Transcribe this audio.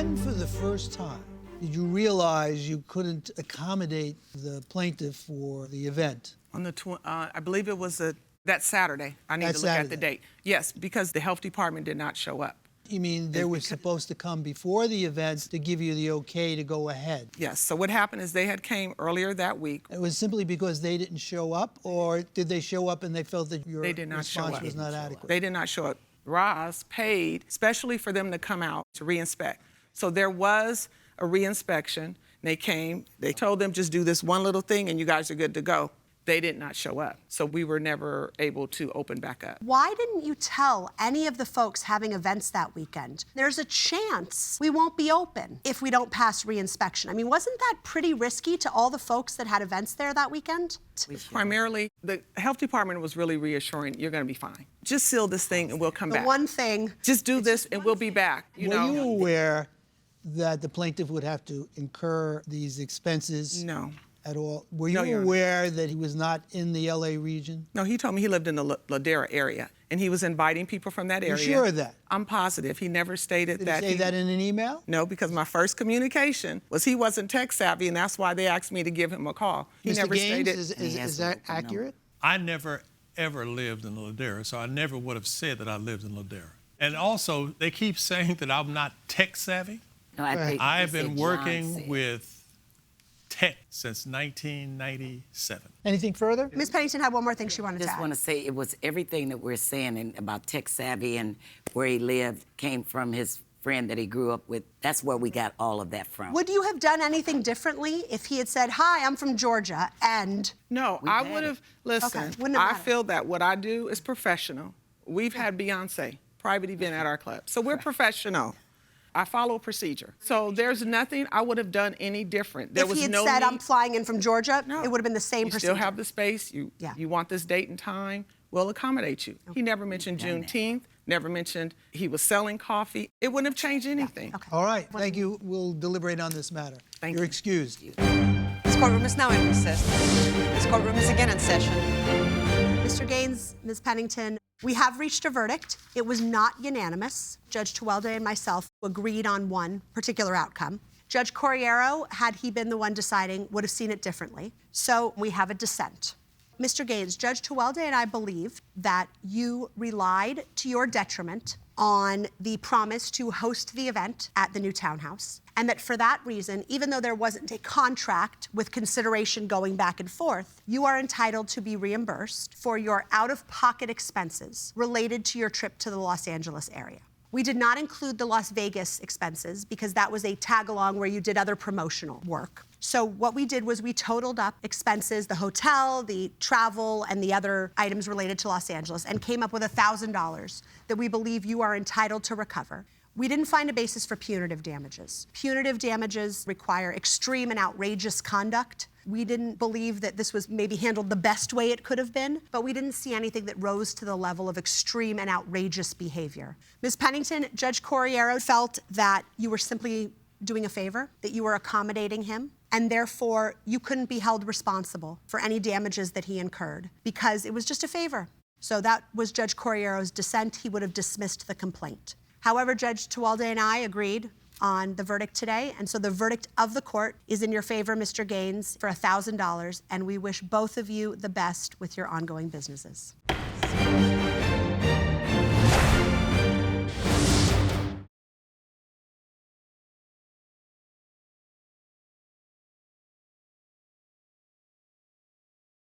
When, for the first time, did you realize you couldn't accommodate the plaintiff for the event? On the I believe it was that Saturday. I need to look at the date. Yes, because the health department did not show up. You mean they were supposed to come before the event to give you the okay to go ahead? Yes. So what happened is they had came earlier that week. It was simply because they didn't show up, or did they show up and they felt that your response was not adequate? They did not show up. Roz paid specially for them to come out to re-inspect. So there was a re-inspection. They came. They told them just do this one little thing and you guys are good to go. They did not show up. So we were never able to open back up. Why didn't you tell any of the folks having events that weekend, there's a chance we won't be open if we don't pass re-inspection? I mean, wasn't that pretty risky to all the folks that had events there that weekend? Primarily, the health department was really reassuring, you're gonna be fine. Just seal this thing and we'll come back. The one thing. Just do this and we'll be back, you know? Were you aware that the plaintiff would have to incur these expenses? No. At all? Were you aware that he was not in the LA region? No, he told me he lived in the Ladera area, and he was inviting people from that area. You sure of that? I'm positive. He never stated that. Did he say that in an email? No, because my first communication was he wasn't tech savvy, and that's why they asked me to give him a call. He Mr. never Gaines, stated. is that accurate? I never, ever lived in Ladera, so I never would have said that I lived in Ladera. And also, they keep saying that I'm not tech savvy. No, I have been working with tech since 1997. Anything further? Ms. Pennington had one more thing she wanted to add. just want to say it was everything that we're saying about tech savvy and where he lived came from his friend that he grew up with. That's where we got all of that from. Would you have done anything differently if he had said, hi, I'm from Georgia, and... No, I would have, listen, I feel that what I do is professional. We've had Beyonce, private event at our club. So we're professional. I follow a procedure. So there's nothing I would have done any different. There if was he had no said, need. I'm flying in from Georgia, it would have been the same procedure. You still have the space. You want this date and time, we'll accommodate you. He never mentioned Juneteenth, never mentioned he was selling coffee. It wouldn't have changed anything. Okay. All right, thank you. We'll deliberate on this matter. You're excused. This courtroom is now in recess. This courtroom is again in session. Mr. Gaines, Ms. Pennington, we have reached a verdict. It was not unanimous. Judge Tuwelde and myself agreed on one particular outcome. Judge Corriero, had he been the one deciding, would have seen it differently. So we have a dissent. Mr. Gaines, Judge Tuwelde and I believe that you relied to your detriment on the promise to host the event at the new townhouse, and that for that reason, even though there wasn't a contract with consideration going back and forth, you are entitled to be reimbursed for your out-of-pocket expenses related to your trip to the Los Angeles area. We did not include the Las Vegas expenses because that was a tag-along where you did other promotional work. So what we did was we totaled up expenses, the hotel, the travel, and the other items related to Los Angeles, and came up with $1,000 that we believe you are entitled to recover. We didn't find a basis for punitive damages. Punitive damages require extreme and outrageous conduct. We didn't believe that this was maybe handled the best way it could have been, but we didn't see anything that rose to the level of extreme and outrageous behavior. Ms. Pennington, Judge Corriero felt that you were simply doing a favor, that you were accommodating him, and therefore you couldn't be held responsible for any damages that he incurred because it was just a favor. So that was Judge Corriero's dissent. He would have dismissed the complaint. However, Judge Tuwelde and I agreed on the verdict today, and so the verdict of the court is in your favor, Mr. Gaines, for $1,000, and we wish both of you the best with your ongoing businesses.